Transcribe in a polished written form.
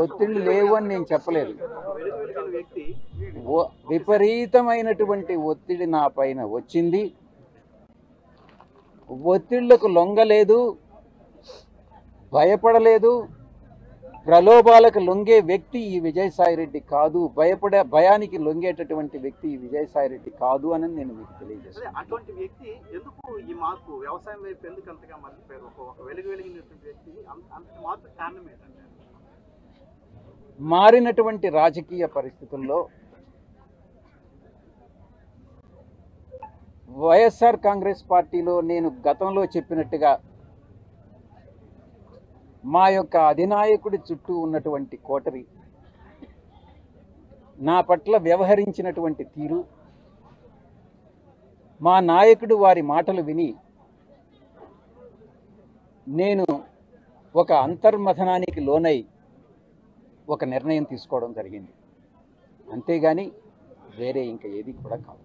ఒత్తిళ్లు లేవు అని నేను చెప్పలేదు. విపరీతమైనటువంటి ఒత్తిడి నా పైన వచ్చింది. ఒత్తిళ్లకు లొంగలేదు, భయపడలేదు. ప్రలోభాలకు లొంగే వ్యక్తి ఈ విజయసాయిరెడ్డి కాదు, భయానికి లొంగేటటువంటి వ్యక్తి ఈ విజయసాయిరెడ్డి కాదు అని నేను మీకు తెలియజేస్తాను. అటువంటి వ్యక్తి ఎందుకు ఈ మార్పు వ్యవసాయం వైపు ఎందుకు అంతగా మళ్ళీపోయారు? ఒక వెలిగినటువంటి వ్యక్తి అంత మార్పు కారణం ఏంటంటే, మారినటువంటి రాజకీయ పరిస్థితుల్లో వైఎస్ఆర్ కాంగ్రెస్ పార్టీలో నేను గతంలో చెప్పినట్టుగా మా యొక్క అధినాయకుడి చుట్టూ ఉన్నటువంటి కోటరి నా పట్ల వ్యవహరించినటువంటి తీరు, మా నాయకుడు వారి మాటలు విని నేను ఒక అంతర్మథనానికి లోనై ఒక నిర్ణయం తీసుకోవడం జరిగింది. అంతేగాని వేరే ఇంకా ఏది కూడా కాదు.